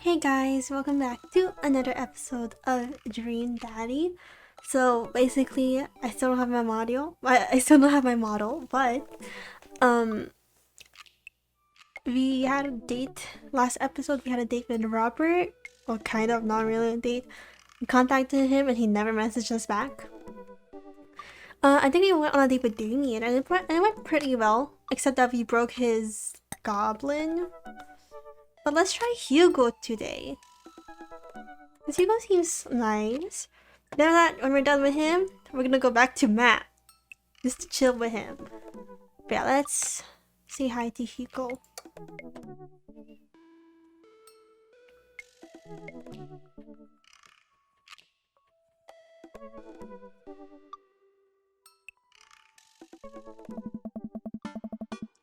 Hey guys, welcome back to another episode of Dream Daddy. So basically, I still don't have my model. I still don't have my model, but um, we had a date last episode. We had a date with Robert, well, kind of, not really a date. We contacted him and he never messaged us back. I think we went on a date with Damien and it went pretty well, except that we broke his goblin. But let's try Hugo today. Because Hugo seems nice. Now that when we're done with him, we're gonna go back to Matt. Just to chill with him. But yeah, let's say hi to Hugo.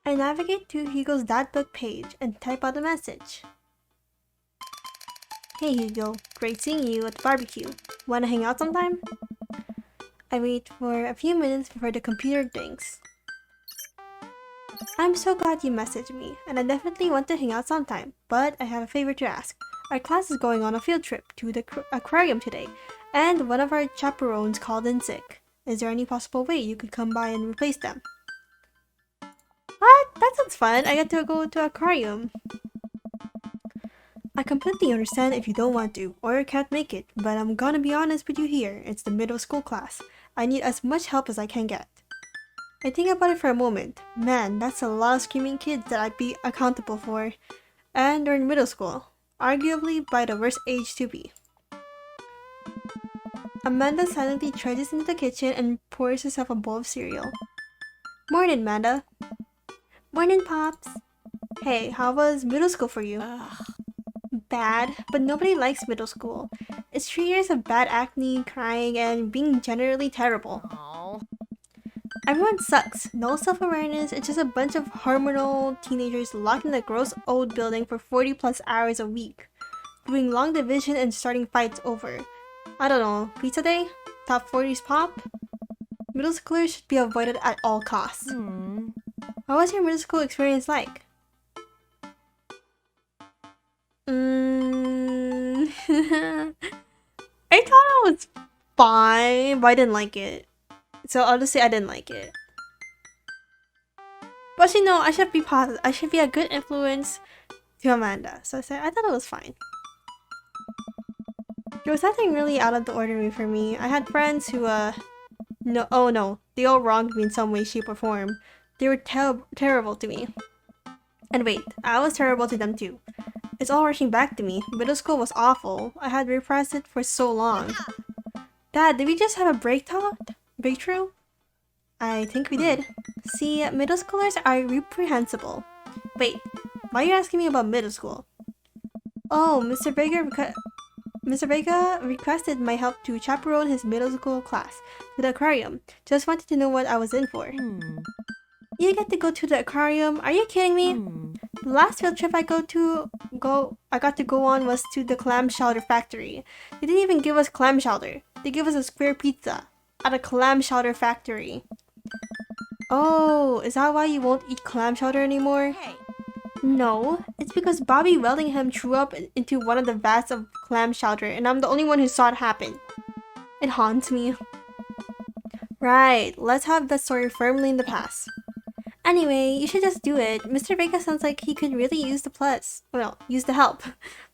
I navigate to Hugo's Dadbook page and type out a message. Hey Hugo, great seeing you at the barbecue. Wanna hang out sometime? I wait for a few minutes before the computer dings. I'm so glad you messaged me, and I definitely want to hang out sometime, but I have a favor to ask. Our class is going on a field trip to the aquarium today, and one of our chaperones called in sick. Is there any possible way you could come by and replace them? What? That sounds fun. I get to go to aquarium. I completely understand if you don't want to, or can't make it, but I'm gonna be honest with you here. It's the middle school class. I need as much help as I can get. I think about it for a moment. Man, that's a lot of screaming kids that I'd be accountable for. And they're in middle school. Arguably by the worst age to be. Amanda silently trudges into the kitchen and pours herself a bowl of cereal. Morning, Amanda. Morning, Pops. Hey, how was middle school for you? Bad, but nobody likes middle school. It's 3 years of bad acne, crying, and being generally terrible. Aww. Everyone sucks. No self-awareness. It's just a bunch of hormonal teenagers locked in a gross old building for 40 plus hours a week, doing long division and starting fights over, I don't know, pizza day? Top 40s pop? Middle schoolers should be avoided at all costs. What was your middle school experience like? I thought it was fine, but I didn't like it. So I'll just say I didn't like it. But you know, I should be positive. I should be a good influence to Amanda. So I thought it was fine. There was nothing really out of the ordinary for me. I had friends who, no, they all wronged me in some way, shape, or form. They were terrible to me. And wait, I was terrible to them too. It's all rushing back to me. Middle school was awful. I had repressed it for so long. Dad, did we just have a breakthrough? I think we did. See, middle schoolers are reprehensible. Wait, why are you asking me about middle school? Oh, Mr. Vega requested my help to chaperone his middle school class to the aquarium. Just wanted to know what I was in for. You get to go to the aquarium? Are you kidding me? The last field trip I got to go on was to the clam chowder factory. They didn't even give us clam chowder. They gave us a square pizza at a clam chowder factory. Oh, is that why you won't eat clam chowder anymore? Hey. No, it's because Bobby Wellingham threw up into one of the vats of clam chowder and I'm the only one who saw it happen. It haunts me. Right, let's have that story firmly in the past. Anyway, you should just do it. Mr. Vega sounds like he could really use the help.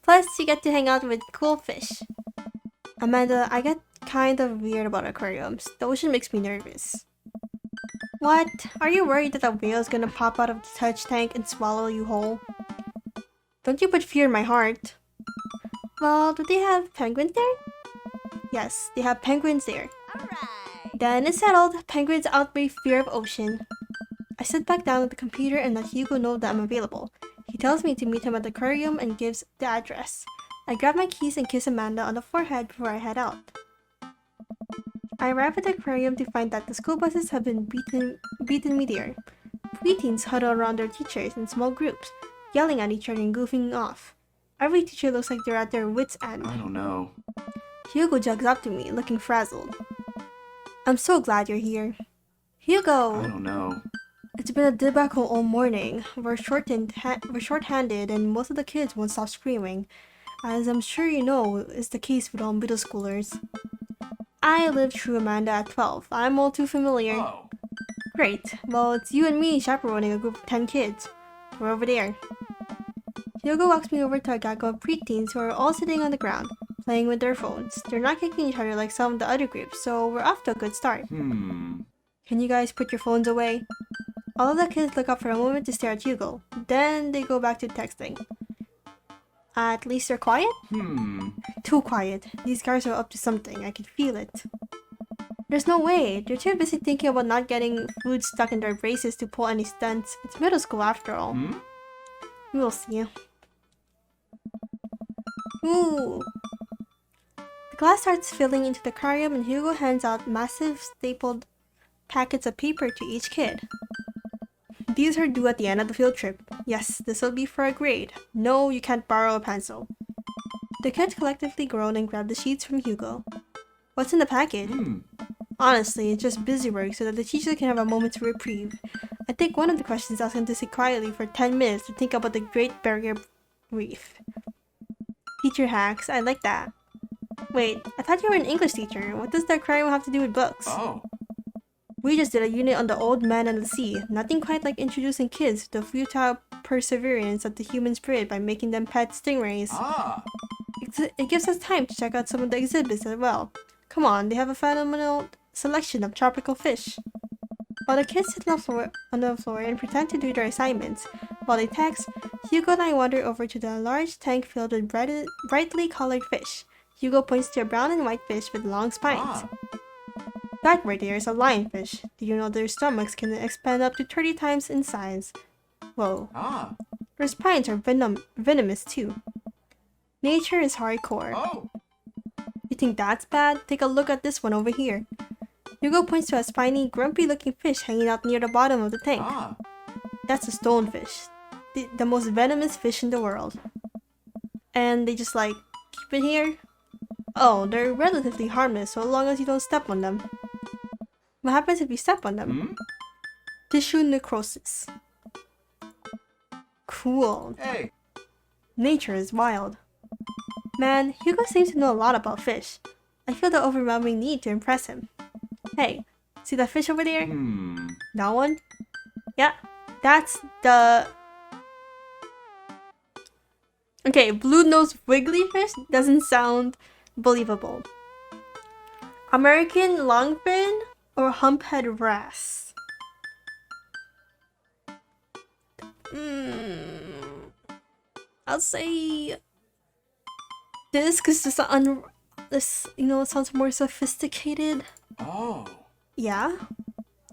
Plus, you get to hang out with cool fish. Amanda, I get kind of weird about aquariums. The ocean makes me nervous. What? Are you worried that a whale is gonna pop out of the touch tank and swallow you whole? Don't you put fear in my heart. Well, do they have penguins there? Yes, they have penguins there. Alright. Then it's settled. Penguins outweigh fear of ocean. I sit back down at the computer and let Hugo know that I'm available. He tells me to meet him at the aquarium and gives the address. I grab my keys and kiss Amanda on the forehead before I head out. I arrive at the aquarium to find that the school buses have been beaten me there. Preteens huddle around their teachers in small groups, yelling at each other and goofing off. Every teacher looks like they're at their wits' end. I don't know. Hugo jogs up to me, looking frazzled. I'm so glad you're here. Hugo! I don't know. It's been a debacle all morning. We're short-handed and most of the kids won't stop screaming. as I'm sure you know is the case with all middle schoolers. I lived through Amanda at 12. I'm all too familiar. Oh. Great. Well, it's you and me chaperoning a group of 10 kids. We're over there. Hugo walks me over to a gaggle of preteens who are all sitting on the ground, playing with their phones. They're not kicking each other like some of the other groups, so we're off to a good start. Can you guys put your phones away? All of the kids look up for a moment to stare at Hugo. Then they go back to texting. At least they're quiet? Too quiet. These guys are up to something. I can feel it. There's no way. They're too busy thinking about not getting food stuck in their braces to pull any stunts. It's middle school after all. We'll see. Ooh. The class starts filling into the aquarium and Hugo hands out massive stapled packets of paper to each kid. These are due at the end of the field trip. Yes, this will be for a grade. No, you can't borrow a pencil. The kids collectively groan and grab the sheets from Hugo. What's in the packet? Honestly, it's just busy work so that the teacher can have a moment's reprieve. I think one of the questions asks him to sit quietly for 10 minutes to think about the Great Barrier Reef. Teacher hacks, I like that. Wait, I thought you were an English teacher. What does the aquarium have to do with books? Oh. We just did a unit on the old man and the sea. Nothing quite like introducing kids to the futile perseverance of the human spirit by making them pet stingrays. It gives us time to check out some of the exhibits as well. Come on, they have a phenomenal selection of tropical fish. While the kids sit on the floor and pretend to do their assignments, while they text, Hugo and I wander over to the large tank filled with brightly colored fish. Hugo points to a brown and white fish with long spines. That right there is a lionfish. Do you know their stomachs can expand up to 30 times in size? Whoa. Their spines are venomous too. Nature is hardcore. You think that's bad? Take a look at this one over here. Hugo points to a spiny, grumpy-looking fish hanging out near the bottom of the tank. That's a stonefish. The most venomous fish in the world. And they just like, keep it here? Oh, they're relatively harmless so long as you don't step on them. What happens if you step on them? Tissue necrosis. Cool. Hey. Nature is wild. Man, Hugo seems to know a lot about fish. I feel the overwhelming need to impress him. Hey, see that fish over there? That one? Yeah, that's the... Okay, blue-nosed wiggly fish doesn't sound believable. American longfin or humphead wrasse? I'll say this because this, you know, it sounds more sophisticated. Oh. Yeah?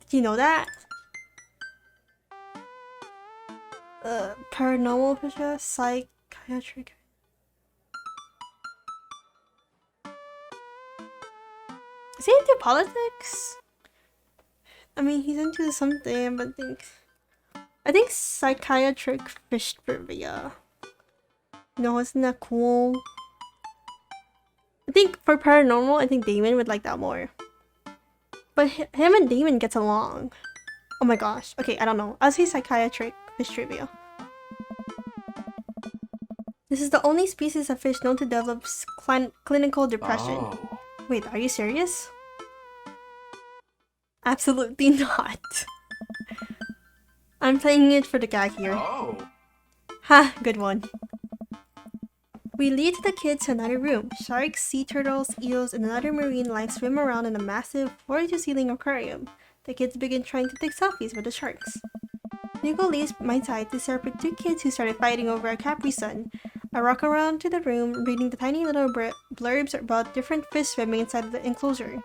Did you know that? Paranormal fishes, psychiatric. Is he into politics? I mean, he's into something, but I think psychiatric fish trivia. No, isn't that cool? I think for paranormal, I think Damon would like that more. But him and Damon gets along. Oh my gosh. Okay, I don't know. I'll say psychiatric fish trivia. This is the only species of fish known to develop clinical depression. Wait, are you serious? Absolutely not. I'm playing it for the gag here. Ha, good one. We lead the kids to another room. Sharks, sea turtles, eels, and another marine life swim around in a massive floor-to-ceiling aquarium. The kids begin trying to take selfies with the sharks. Hugo leaves my side to separate two kids who started fighting over a Capri Sun. I walk around to the room, reading the tiny little blurbs about different fish swimming inside the enclosure.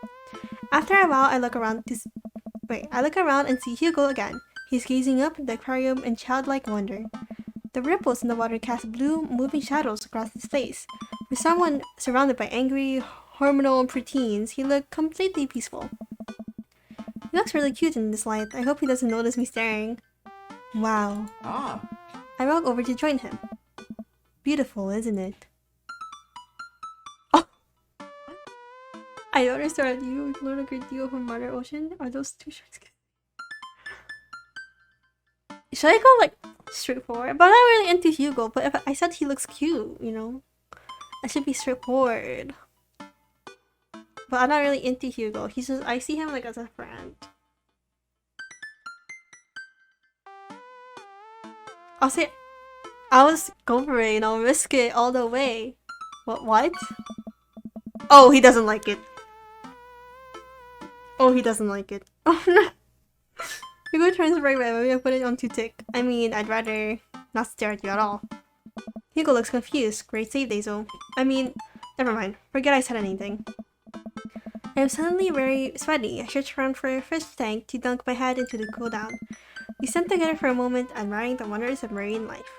After a while, I look around and see Hugo again. He's gazing up at the aquarium in childlike wonder. The ripples in the water cast blue, moving shadows across his face. For someone surrounded by angry, hormonal preteens, he looked completely peaceful. He looks really cute in this light. I hope he doesn't notice me staring. Wow. I walk over to join him. Beautiful, isn't it? Oh! I noticed that you learn a great deal from Mother Ocean. Are those two shirts? Should I go like straightforward? But I'm not really into Hugo, but if I said he looks cute, you know? I should be straightforward. But I'm not really into Hugo. He's just, I see him like as a friend. I'll say, I was go for it, I'll risk it all the way. What? Oh, he doesn't like it. Oh, he doesn't like it. Oh no. Hugo turns bright red. Maybe I put it on too thick. I mean, I'd rather not stare at you at all. Hugo looks confused. Great save, Daisel. I mean, never mind. Forget I said anything. I am suddenly very sweaty. I search around for a fish tank to dunk my head into to cool down. We stand together for a moment, admiring the wonders of marine life.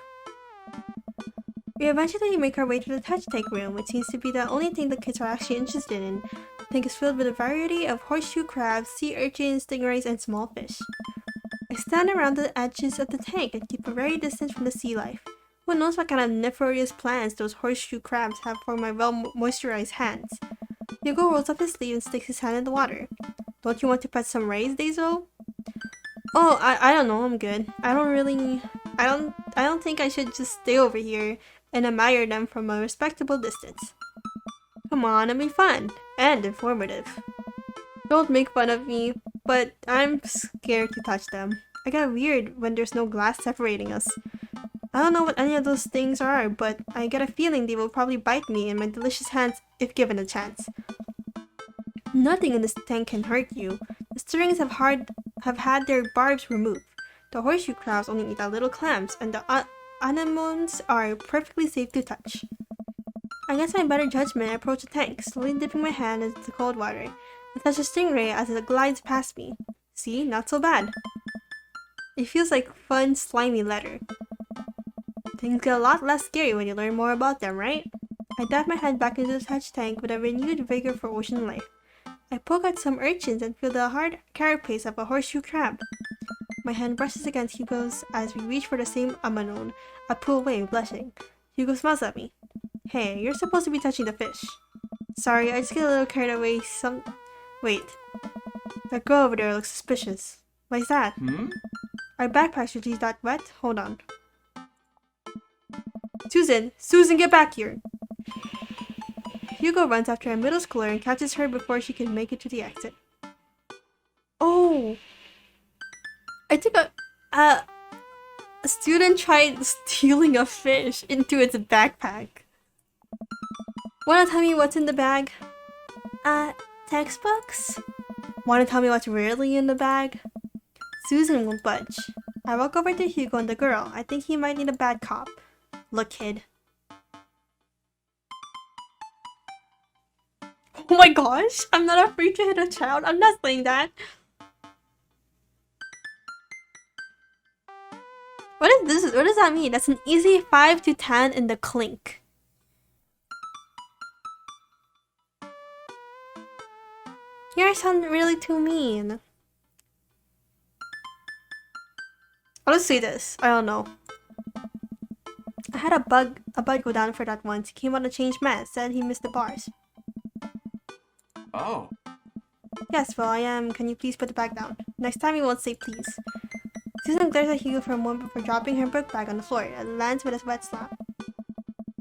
We eventually make our way to the touch tank room, which seems to be the only thing the kids are actually interested in. The tank is filled with a variety of horseshoe crabs, sea urchins, stingrays, and small fish. I stand around the edges of the tank and keep a very distance from the sea life. Who knows what kind of nefarious plans those horseshoe crabs have for my well-moisturized hands. Hugo rolls up his sleeve and sticks his hand in the water. Don't you want to pet some rays, Daisel? Oh, I don't know, I'm good. I don't think I should just stay over here and admire them from a respectable distance. Come on, it'll be fun and informative. Don't make fun of me, but I'm scared to touch them. I get weird when there's no glass separating us. I don't know what any of those things are, but I get a feeling they will probably bite me in my delicious hands if given a chance. Nothing in this tank can hurt you. The strings have had their barbs removed. The horseshoe crabs only eat little clams, and the anemones are perfectly safe to touch. Against my better judgment, I approach the tank, slowly dipping my hand into the cold water. I touch a stingray as it glides past me. See, not so bad. It feels like fun, slimy leather. Things get a lot less scary when you learn more about them, right? I dive my head back into the touch tank with a renewed vigor for ocean life. I poke at some urchins and feel the hard carapace of a horseshoe crab. My hand brushes against Hugo's as we reach for the same anemone. I pull away, blushing. Hugo smiles at me. Hey, you're supposed to be touching the fish. Sorry, I just get a little carried away. Wait. That girl over there looks suspicious. Why's that? Our backpacks usually that wet? Hold on. Susan, get back here! Hugo runs after a middle schooler and catches her before she can make it to the exit. Oh! I think a student tried stealing a fish into its backpack. Wanna tell me what's in the bag? Textbooks? Wanna tell me what's really in the bag? Susan won't budge. I walk over to Hugo and the girl. I think he might need a bad cop. Look, kid. Oh my gosh! I'm not afraid to hit a child. I'm not saying that. What is this? What does that mean? That's an easy 5 to 10 in the clink. Here I sound really too mean. I'll just say this. I don't know. I had a bud go down for that once. He came out a changed man. Said he missed the bars. Oh. Yes, well I am. Can you please put the bag down? Next time you won't say please. Susan glares at Hugo for a moment before dropping her book bag on the floor. It lands with a wet slap.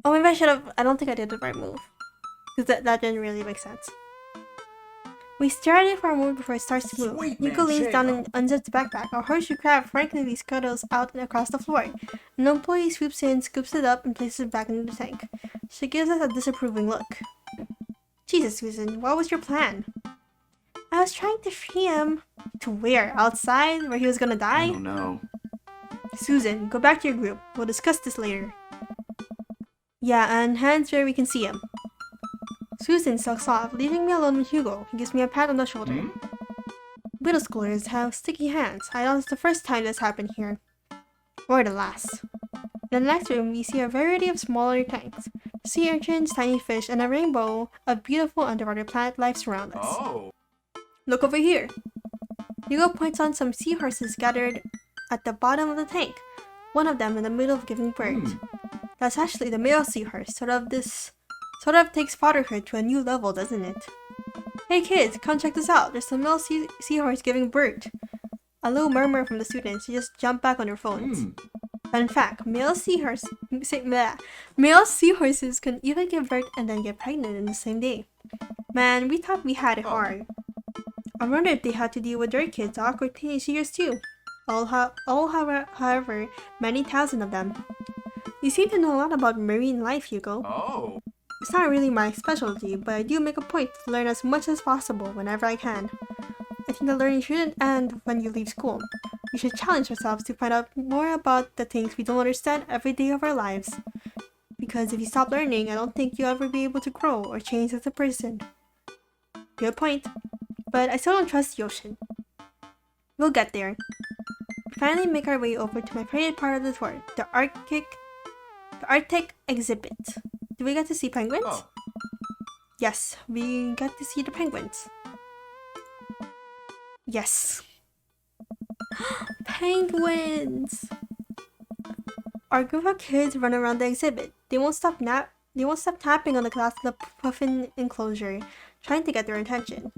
Oh, maybe I should have. I don't think I did the right move. Because that didn't really make sense. We stare at it for a moment before it starts to move. Hugo leans down and unzips the backpack. A horseshoe crab frankly scuttles out and across the floor. An employee swoops in, scoops it up, and places it back into the tank. She gives us a disapproving look. Jesus, Susan, what was your plan? I was trying to free him. To where? Outside? Where he was gonna die? Oh no. Susan, go back to your group. We'll discuss this later. Yeah, and hands where we can see him. Susan sulks off, leaving me alone with Hugo. He gives me a pat on the shoulder. Middle schoolers have sticky hands. I know it's the first time this happened here. Or the last. In the next room, we see a variety of smaller tanks. Sea urchins, tiny fish, and a rainbow of beautiful underwater plant life surround us. Oh. Look over here. Hugo points on some seahorses gathered at the bottom of the tank. One of them in the middle of giving birth. That's actually the male seahorse. Sort of takes fatherhood to a new level, doesn't it? Hey kids, come check this out. There's a male seahorse giving birth. A little murmur from the students. They just jump back on their phones. Fun fact, male seahorses can even give birth and then get pregnant in the same day. Man, we thought we had it hard. I wonder if they had to deal with their kids' awkward teenage years too. However, many thousand of them. You seem to know a lot about marine life, Hugo. Oh. It's not really my specialty, but I do make a point to learn as much as possible whenever I can. I think the learning shouldn't end when you leave school. We should challenge ourselves to find out more about the things we don't understand every day of our lives. Because if you stop learning, I don't think you'll ever be able to grow or change as a person. Good point. But I still don't trust the ocean. We'll get there. We finally make our way over to my favorite part of the tour, the Arctic exhibit. Do we get to see penguins? Oh. Yes, we get to see the penguins. Yes. Penguins! Our group of kids run around the exhibit. They won't stop tapping on the glass of the puffin enclosure, trying to get their attention.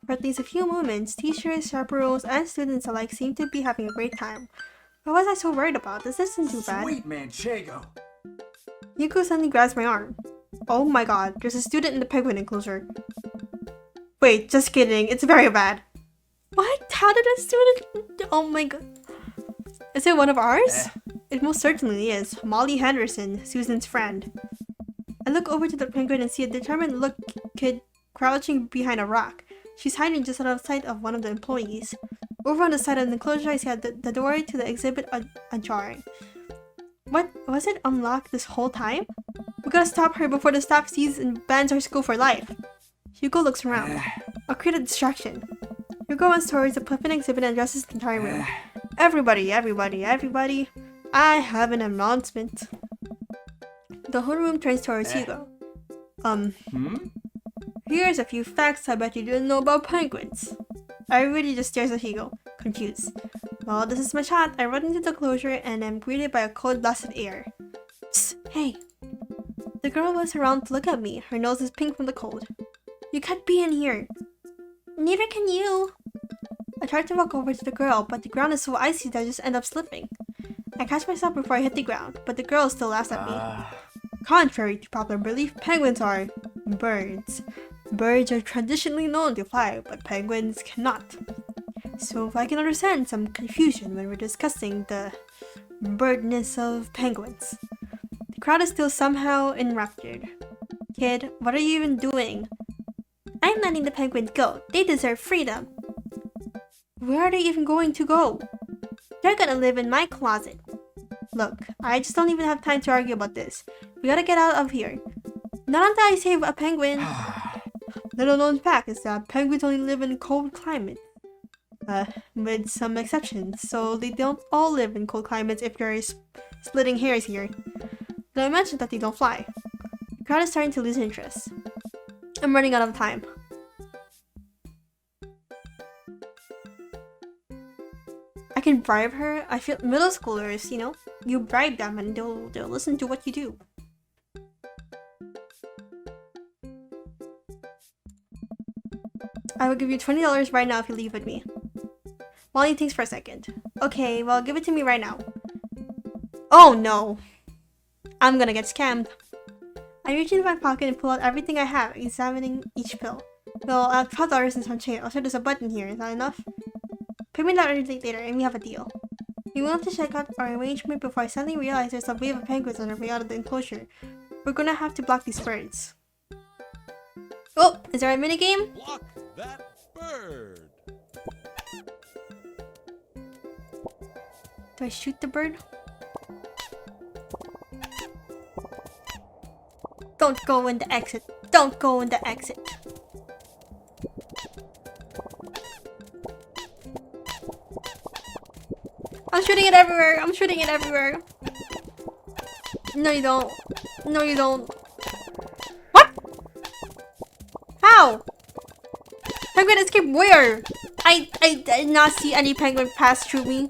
For at least a few moments, teachers, chaperones, and students alike seem to be having a great time. What was I so worried about? This isn't too bad. Sweet Manchego. Hugo suddenly grabs my arm. Oh my god, there's a student in the penguin enclosure. Wait, just kidding, it's very bad. What? How did a student... Oh my god. Is it one of ours? It most certainly is. Molly Henderson, Susan's friend. I look over to the penguin and see a determined look kid crouching behind a rock. She's hiding just out of sight of one of the employees. Over on the side of the enclosure, I see the door to the exhibit ajar. What? Was it unlocked this whole time? We gotta stop her before the staff sees and bans our school for life. Hugo looks around. I'll create a distraction. Hugo runs towards the puffin exhibit and addresses the entire room. Everybody, I have an announcement. The whole room turns towards Hugo. Here's a few facts I bet you didn't know about penguins. Everybody just stares at Hugo, confused. Well, this is my shot. I run into the closure and am greeted by a cold blast of air. Psst, hey. The girl whips around to look at me. Her nose is pink from the cold. You can't be in here. Neither can you. I try to walk over to the girl, but the ground is so icy that I just end up slipping. I catch myself before I hit the ground, but the girl still laughs at me. Contrary to popular belief, penguins are birds. Birds are traditionally known to fly, but penguins cannot. So if I can understand some confusion when we're discussing the birdness of penguins. The crowd is still somehow enraptured. Kid, what are you even doing? I'm letting the penguins go. They deserve freedom. Where are they even going to go? They're gonna live in my closet. Look, I just don't even have time to argue about this. We gotta get out of here. Not until I save a penguin. Little known fact is that penguins only live in cold climates. With some exceptions, so they don't all live in cold climates if you're splitting hairs here. Did I mention that they don't fly? The crowd is starting to lose interest. I'm running out of time. I can bribe her. I feel middle schoolers, you know, you bribe them and they'll listen to what you do. I will give you $20 right now if you leave with me. Molly thinks for a second. Okay, well, give it to me right now. Oh no! I'm gonna get scammed. I reach into my pocket and pull out everything I have, examining each pill. Well, I have $12 in some change. Also, there's a button here. Is that enough? Pay me that later and we have a deal. We went to check out our arrangement before I suddenly realized there's a wave of penguins on our way out of the enclosure. We're gonna have to block these birds. Oh, is there a minigame? Block that bird. Do I shoot the bird? Don't go in the exit. Don't go in the exit. I'm shooting it everywhere. I'm shooting it everywhere. No, you don't. No, you don't. What? How? Penguin escape where? I did not see any penguin pass through me.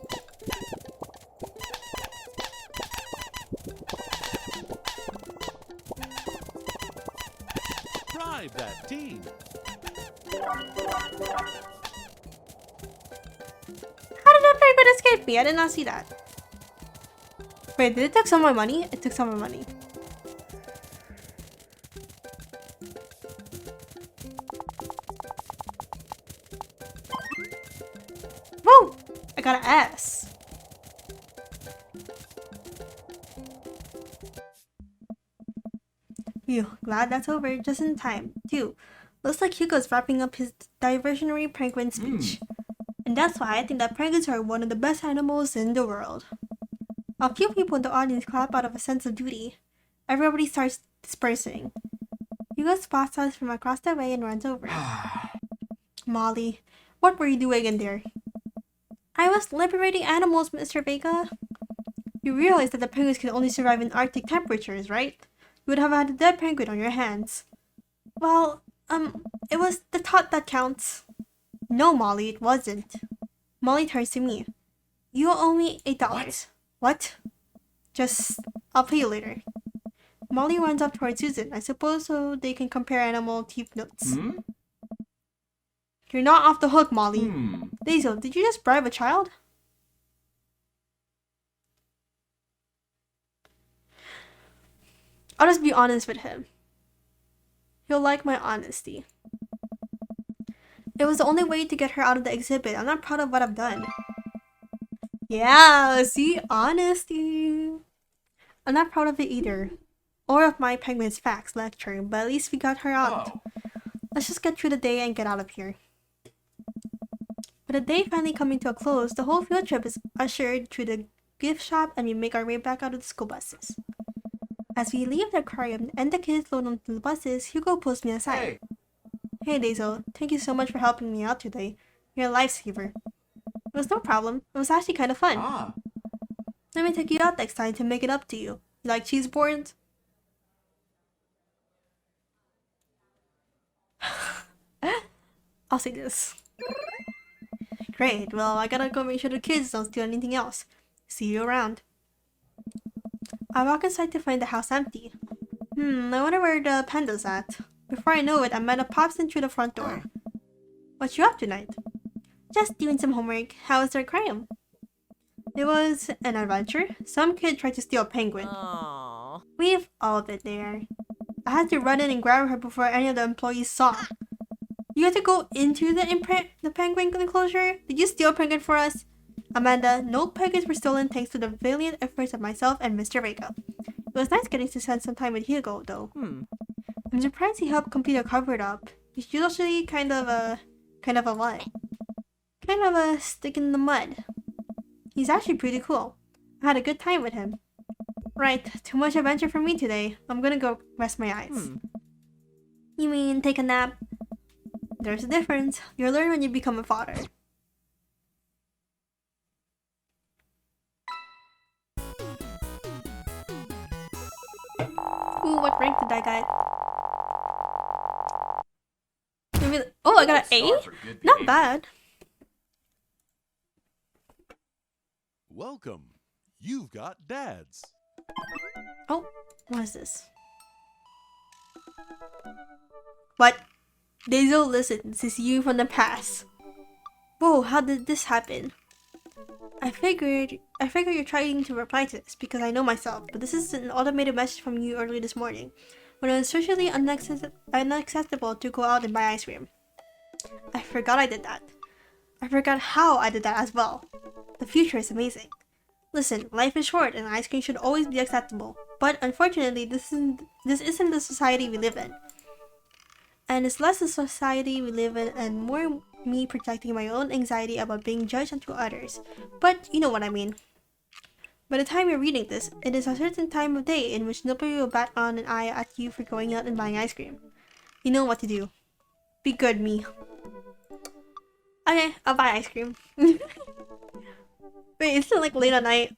Drive that team. How did that penguin escape me? I did not see that. Wait, did it take some of my money? It took some of my money. Woo! I got an S. Phew, glad that's over just in time, too. Looks like Hugo's wrapping up his diversionary penguin speech. And that's why I think that penguins are one of the best animals in the world. A few people in the audience clap out of a sense of duty. Everybody starts dispersing. Hugo spots us from across the way and runs over. Molly, what were you doing in there? I was liberating animals, Mr. Vega. You realize that the penguins can only survive in Arctic temperatures, right? You would have had a dead penguin on your hands. Well, it was the thought that counts. No, Molly, it wasn't. Molly turns to me. You owe me $8. What? Just, I'll pay you later. Molly runs up towards Susan, I suppose so they can compare animal teeth notes. You're not off the hook, Molly. Daisel, did you just bribe a child? I'll just be honest with him. He'll like my honesty. It was the only way to get her out of the exhibit. I'm not proud of what I've done. Yeah, see? Honesty. I'm not proud of it either. Or of my Penguins Facts lecture, but at least we got her out. Let's just get through the day and get out of here. With the day finally coming to a close, the whole field trip is ushered through the gift shop and we make our way back out of the school buses. As we leave the aquarium and the kids load onto the buses, Hugo pulls me aside. Hey Daisel, thank you so much for helping me out today. You're a lifesaver. It was no problem. It was actually kind of fun. Let me take you out next time to make it up to you. You like cheese boards? I'll say this. Great, well, I gotta go make sure the kids don't steal anything else. See you around. I walk inside to find the house empty. I wonder where the panda's at. Before I know it, Amanda pops in through the front door. What you up tonight? Just doing some homework. How was the aquarium? It was an adventure. Some kid tried to steal a penguin. Aww. We've all been there. I had to run in and grab her before any of the employees saw. You had to go into the penguin enclosure? Did you steal a penguin for us? Amanda, no penguins were stolen thanks to the valiant efforts of myself and Mr. Vega. It was nice getting to spend some time with Hugo, though. I'm surprised he helped complete a cover-up. He's usually kind of a what? Kind of a stick in the mud. He's actually pretty cool. I had a good time with him. Right, too much adventure for me today. I'm gonna go rest my eyes. You mean take a nap? There's a difference. You'll learn when you become a father. Ooh, what rank did I get? Maybe, oh, I got an A? Not bad. Welcome. You've got dads. Oh, what is this? What? Daisel listens, it's you from the past. Whoa, how did this happen? I figured you're trying to reply to this because I know myself, but this is an automated message from you early this morning when it was socially unacceptable to go out and buy ice cream. I forgot I did that. I forgot how I did that as well. The future is amazing. Listen, life is short and ice cream should always be acceptable, but unfortunately this isn't the society we live in. And it's less the society we live in and more me protecting my own anxiety about being judged unto others. But you know what I mean. By the time you're reading this, it is a certain time of day in which nobody will bat on an eye at you for going out and buying ice cream. You know what to do. Be good, me. Okay, I'll buy ice cream. Wait, it's still like late at night.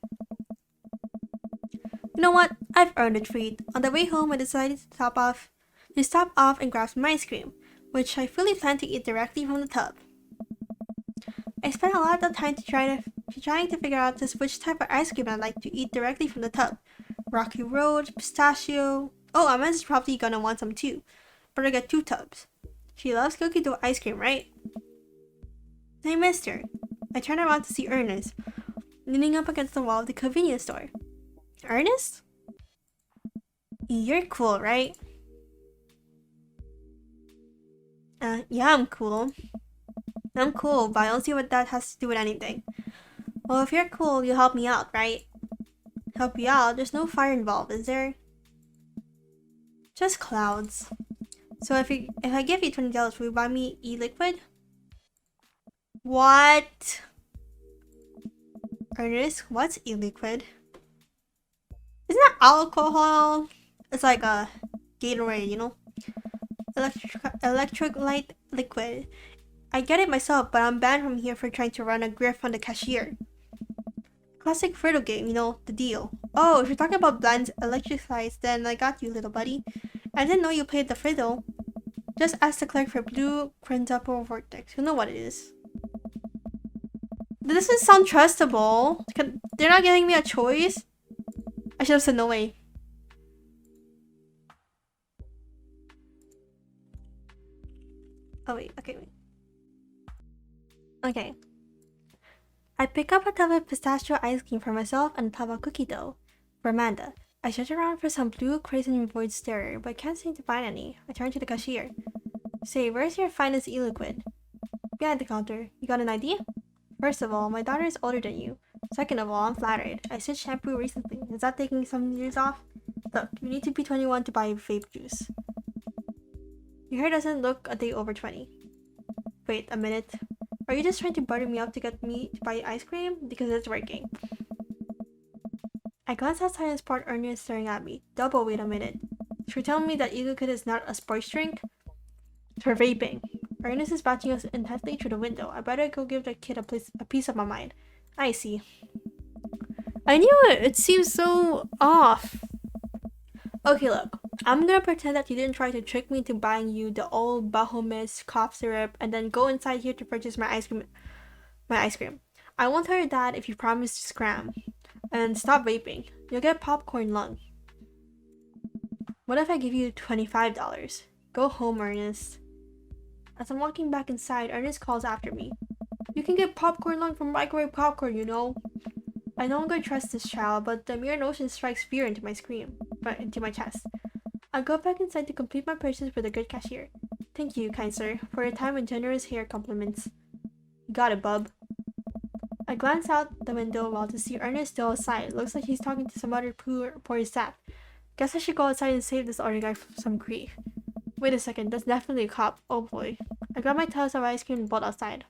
You know what? I've earned a treat. On the way home, I decided to stop off and grab some ice cream, which I fully plan to eat directly from the tub. I spent a lot of time trying to figure out just which type of ice cream I'd like to eat directly from the tub. Rocky Road, pistachio. Oh, Amanda's probably gonna want some too. But I got 2 tubs. She loves cookie dough ice cream, right? I missed her. I turned around to see Ernest, leaning up against the wall of the convenience store. Ernest? You're cool, right? Yeah, I'm cool. I'm cool, but I don't see what that has to do with anything. Well, if you're cool, you'll help me out, right? Help you out? There's no fire involved, is there? Just clouds. So if I give you $20, will you buy me e-liquid? What? Ernest, what's e-liquid? Isn't that alcohol? It's like a Gatorade, you know? Electric light liquid. I get it myself, but I'm banned from here for trying to run a grift on the cashier. Classic Friddle game, you know, the deal. Oh, if you're talking about blinds electric lights, then I got you, little buddy. I didn't know you played the Friddle. Just ask the clerk for blue quintuple vortex. You know what it is. This doesn't sound trustable. They're not giving me a choice. I should have said no way. Oh wait, okay, wait. Okay. I pick up a tub of pistachio ice cream for myself and a tub of cookie dough for Amanda. I search around for some blue crimson void stirrer, but can't seem to find any. I turn to the cashier. Say, where's your finest e-liquid? Behind the counter. You got an idea? First of all, my daughter is older than you. Second of all, I'm flattered. I switched shampoo recently. Is that taking some years off? Look, you need to be 21 to buy vape juice. Your hair doesn't look a day over 20. Wait a minute. Are you just trying to butter me up to get me to buy ice cream? Because it's working. I glance outside and spot Ernest staring at me. Double wait a minute. You're telling me that e-liquid is not a sports drink? It's for vaping. Ernest is watching us intently through the window. I better go give the kid a piece of my mind. I see. I knew it! It seems so off. Okay, look. I'm gonna pretend that you didn't try to trick me into buying you the old Bahomet's cough syrup and then go inside here to purchase my ice cream. I won't tell your dad if you promise to scram. And stop vaping. You'll get popcorn lung. What if I give you $25? Go home, Ernest. As I'm walking back inside, Ernest calls after me. You can get popcorn lung from microwave popcorn, you know. I no longer trust this child, but the mere notion strikes fear into my chest. I go back inside to complete my purchase with a good cashier. Thank you, kind sir, for your time and generous hair compliments. You got it, bub. I glance out the window while to see Ernest still outside. Looks like he's talking to some other poor staff. Guess I should go outside and save this other guy from some grief. Wait a second, that's definitely a cop. Oh boy. I grab my tubs of ice cream and bolt outside.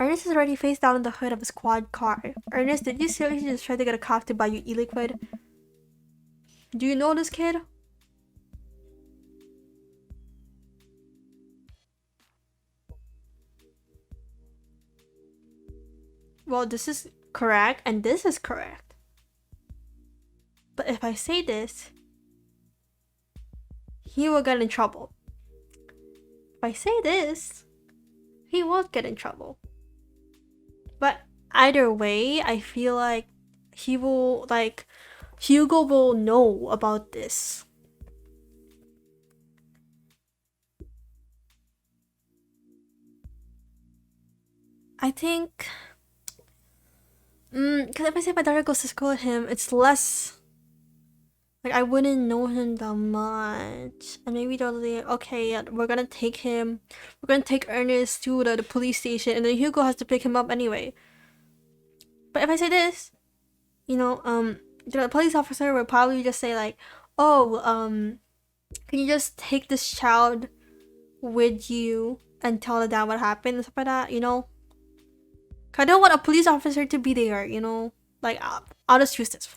Ernest is already face down in the hood of a squad car. Ernest, did you seriously just try to get a cop to buy you e-liquid? Do you know this kid? Well, this is correct, and this is correct. But if I say this, he will get in trouble. If I say this, he won't get in trouble. But either way, I feel like Hugo will know about this. I think, because if I say my daughter goes to school with him, it's less, like, I wouldn't know him that much. And maybe they'll say, okay, we're gonna take Ernest to the police station, and then Hugo has to pick him up anyway. But if I say this, you know, the police officer would probably just say like, oh, can you just take this child with you and tell the dad what happened and stuff like that, you know? I don't want a police officer to be there, you know? Like, I'll just choose this.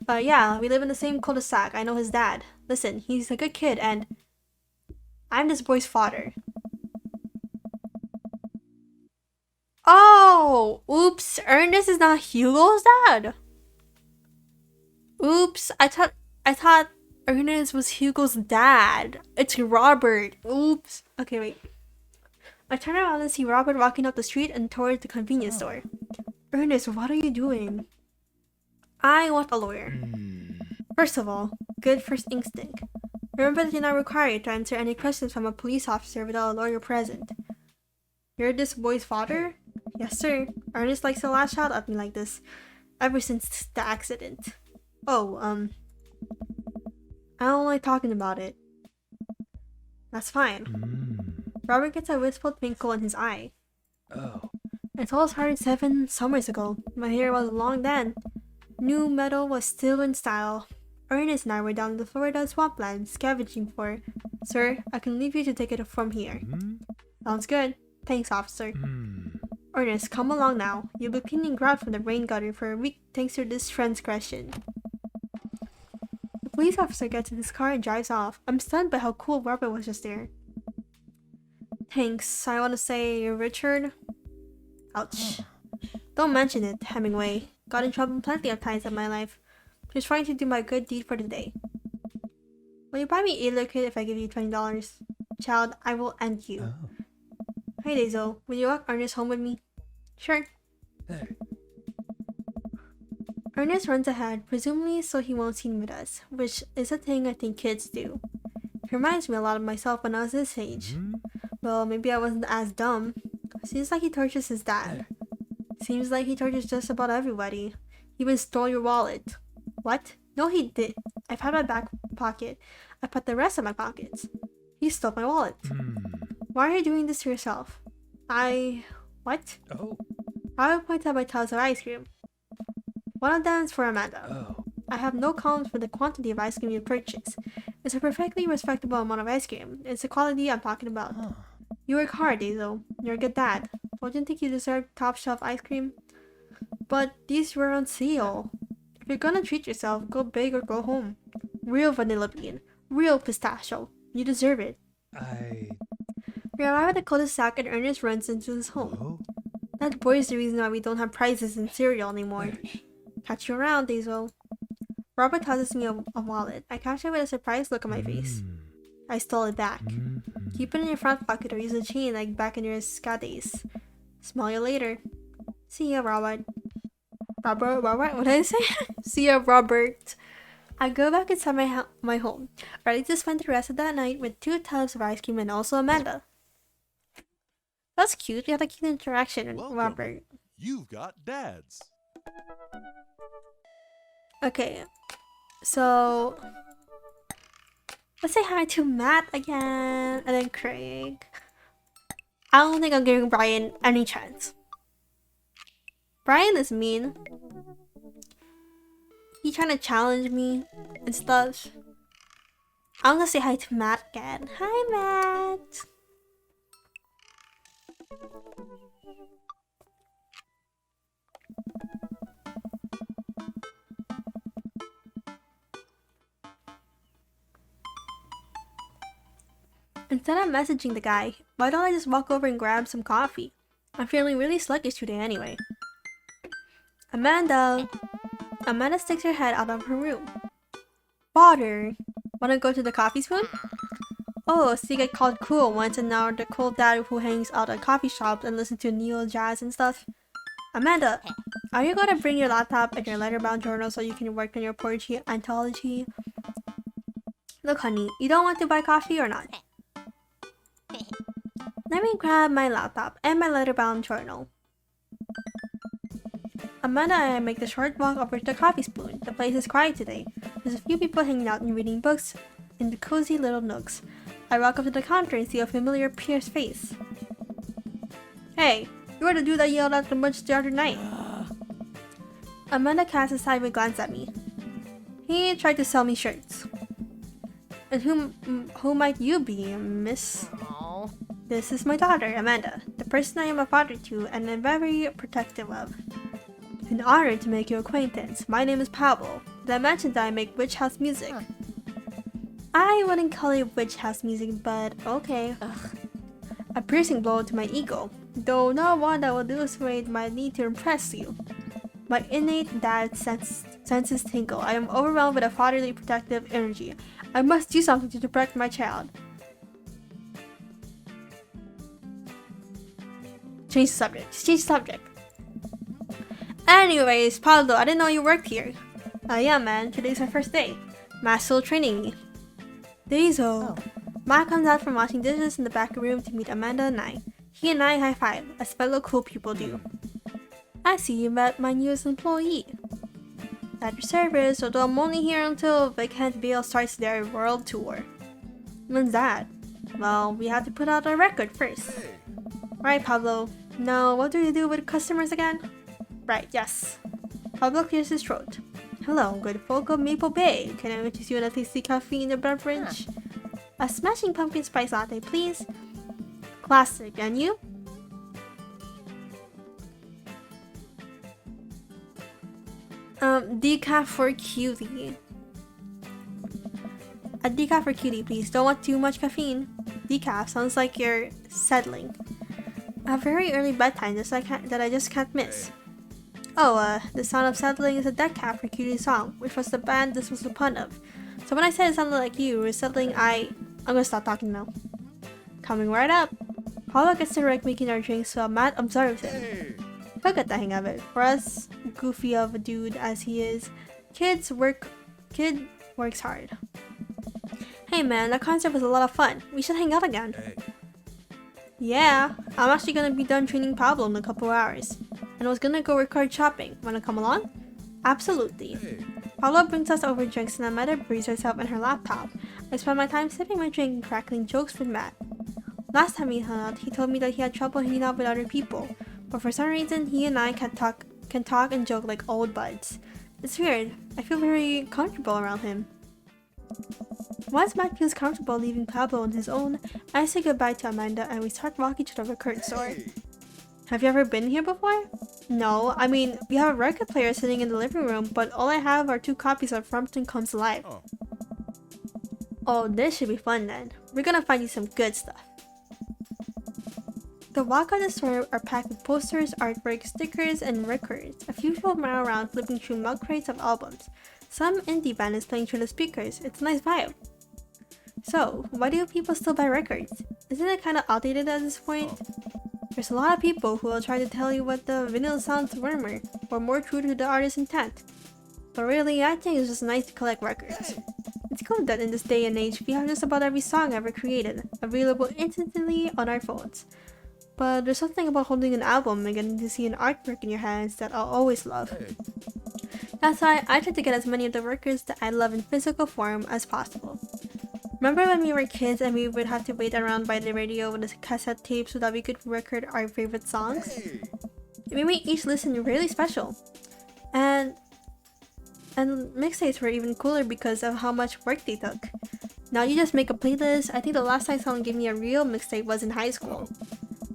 But yeah, we live in the same cul-de-sac. I know his dad. Listen, he's a good kid, and I'm this boy's father. Oh! Oops, Ernest is not Hugo's dad? Oops, I thought Ernest was Hugo's dad. It's Robert. Oops. Okay, wait. I turn around and see Robert walking up the street and towards the convenience store. Ernest, what are you doing? I want a lawyer. First of all, good first instinct. Remember that you're not required to answer any questions from a police officer without a lawyer present. You're this boy's father? Yes, sir. Ernest likes to lash out at me like this. ever since the accident. Oh, I don't like talking about it. That's fine. Robert gets a wistful twinkle in his eye. Oh. I told Hardy 7 summers ago. My hair was long then. New metal was still in style. Ernest and I were down in the Florida swampland scavenging for. Sir, I can leave you to take it from here. Sounds good. Thanks, officer. Ernest, come along now. You'll be cleaning grout from the rain gutter for a week thanks to this transgression. The police officer gets in his car and drives off. I'm stunned by how cool Robert was just there. Thanks. I want to say, Richard. Ouch. Don't mention it, Hemingway. Got in trouble plenty of times in my life. Just trying to do my good deed for the day. Will you buy me a liquid if I give you $20? Child, I will end you. Oh. Hey Daisel, will you walk Ernest home with me? Sure. Hey. Ernest runs ahead, presumably so he won't see with us, which is a thing I think kids do. It reminds me a lot of myself when I was this age. Well, maybe I wasn't as dumb. Seems like he tortures his dad. Seems like he tortures just about everybody. He even stole your wallet. What? No, he did. I found my back pocket. I put the rest in my pockets. He stole my wallet. Why are you doing this to yourself? What? Oh. Robert points out my tubs of ice cream. One of them is for Amanda. Oh. I have no qualms for the quantity of ice cream you purchase. It's a perfectly respectable amount of ice cream. It's the quality I'm talking about. You work hard, Daisel. You're a good dad. Don't you think you deserve top shelf ice cream? But these were on sale. If you're gonna treat yourself, go big or go home. Real vanilla bean. Real pistachio. You deserve it. We arrive at the cul-de-sac and Ernest runs into his home. Oh. That boy is the reason why we don't have prizes in cereal anymore. Catch you around, Daisel. Robert tosses me a wallet. I catch it with a surprised look on my face. I stole it back. Keep it in your front pocket or use a chain like back in your ska days. Smell you later. See ya, Robert. Robert? What did I say? See ya, Robert. I go back inside my home, ready to spend the rest of that night with 2 tubs of ice cream and also Amanda. That's cute. We had a cute interaction with Welcome. Robert. You've got dads. Okay, so let's say hi to Matt again, and then Craig. I don't think I'm giving Brian any chance. Brian is mean. He trying to challenge me and stuff. I'm gonna say hi to Matt again. Hi, Matt. Instead of messaging the guy, why don't I just walk over and grab some coffee? I'm feeling really sluggish today anyway. Amanda! Amanda sticks her head out of her room. Water! Wanna go to the coffee spoon? Oh, so you get called cool once and now the cool dad who hangs out at coffee shops and listens to neo jazz and stuff. Amanda, are you gonna bring your laptop and your letterbound journal so you can work on your poetry anthology? Look, honey, you don't want to buy coffee or not? Let me grab my laptop and my letterbound journal. Amanda and I make the short walk over to the coffee spoon. The place is quiet today. There's a few people hanging out and reading books in the cozy little nooks. I walk up to the counter and see a familiar Pierce face. Hey, you were the dude that yelled at the bunch the other night. Amanda casts a sideways glance at me. He tried to sell me shirts. And who might you be, miss? This is my daughter, Amanda, the person I am a father to and am very protective of. An honor to make your acquaintance. My name is Pablo. Did I mention that I make witch house music? I wouldn't call it witch house music, but okay. A piercing blow to my ego, though not one that will illustrate my need to impress you. My innate dad senses tingle. I am overwhelmed with a fatherly protective energy. I must do something to protect my child. Change the subject. Just change the subject. Anyways, Pablo, I didn't know you worked here. Yeah, man. Today's my first day. Matt's still training me. Daisel. Matt comes out from washing dishes in the back room to meet Amanda and I. He and I high-five, as fellow cool people do. I see you met my newest employee. At your service, although I'm only here until Vacant Vale starts their world tour. When's that? Well, we have to put out our record first. Right, Pablo. Now, what do you do with customers again? Right, yes. Pablo clears his throat. Hello, good folk of Maple Bay. Can I interest you in a tasty caffeine beverage? A smashing pumpkin spice latte, please. Classic, and you? Decaf for cutie. A decaf for cutie, please. Don't want too much caffeine. Decaf sounds like you're settling. A very early bedtime that I just can't miss. Oh, The Sound of Settling is a decaf for cutie song, which was the band this was a pun of. So when I said it sounded like you were settling, I'm gonna stop talking now. Coming right up. Paulo gets to work making our drinks while Matt observes him. He'll get the hang of it. For us, goofy of a dude as he is, kid works hard. Hey man, that concert was a lot of fun. We should hang out again. Yeah, I'm actually gonna be done training Pablo in a couple hours. And I was gonna go record shopping. Wanna come along? Absolutely. Pablo brings us over drinks and Amanda breezes herself in her laptop. I spend my time sipping my drink and cracking jokes with Matt. Last time we hung out, he told me that he had trouble hanging out with other people. But for some reason, he and I can talk and joke like old buds. It's weird. I feel very comfortable around him. Once Matt feels comfortable leaving Pablo on his own, I say goodbye to Amanda and we start walking to the record store. Have you ever been here before? No, I mean, we have a record player sitting in the living room, but all I have are 2 copies of Frampton Comes Alive. Oh, this should be fun then. We're gonna find you some good stuff. The walk of the store are packed with posters, artwork, stickers, and records. A few people run around flipping through mug crates of albums. Some indie band is playing through the speakers. It's a nice vibe. So, why do people still buy records? Isn't it kinda outdated at this point? There's a lot of people who will try to tell you what the vinyl sounds warmer, or more true to the artist's intent. But really, I think it's just nice to collect records. It's cool that in this day and age, we have just about every song ever created, available instantly on our phones. But there's something about holding an album and getting to see an artwork in your hands that I'll always love. That's why I try to get as many of the records that I love in physical form as possible. Remember when we were kids and we would have to wait around by the radio with the cassette tapes so that we could record our favorite songs? It made each listen really special. And mixtapes were even cooler because of how much work they took. Now you just make a playlist. I think the last time someone gave me a real mixtape was in high school.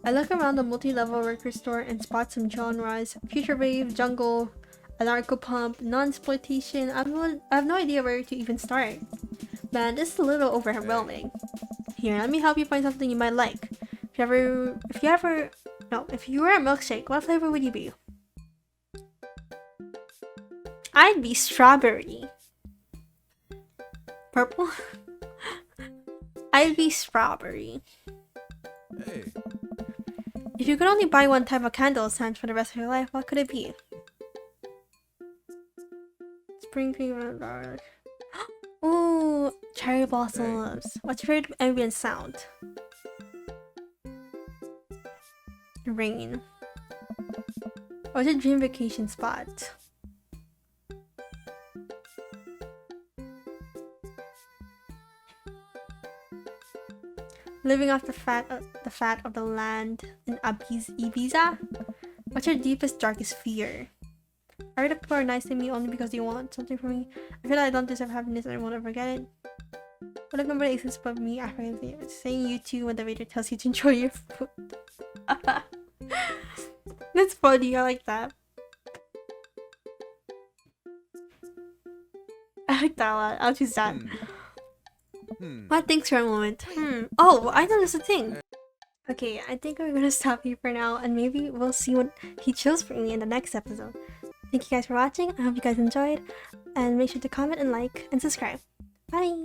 I look around the multi-level record store and spot some genres: future wave, jungle, anarcho-punk, non-exploitation. I have no idea where to even start. Man, this is a little overwhelming. Here, let me help you find something you might like. If you were a milkshake, what flavor would you be? I'd be strawberry. Purple? I'd be strawberry. If you could only buy one type of candle scent for the rest of your life, what could it be? Spring fever, dark. Ooh, cherry blossoms. What's your favorite ambient sound? Rain. What's your dream vacation spot? Living off the fat of the land in Ibiza? What's your deepest, darkest fear? I heard people are nice to me only because they want something from me. I feel like I don't deserve happiness and I won't ever get it. What if nobody exists but me after saying you too when the waiter tells you to enjoy your food? That's funny, I like that. I like that a lot. I'll choose that. What thinks for a moment? Oh, I know there's a thing. Okay, I think we're gonna stop here for now and maybe we'll see what he chose for me in the next episode. Thank you guys for watching. I hope you guys enjoyed and make sure to comment and like and subscribe. Bye!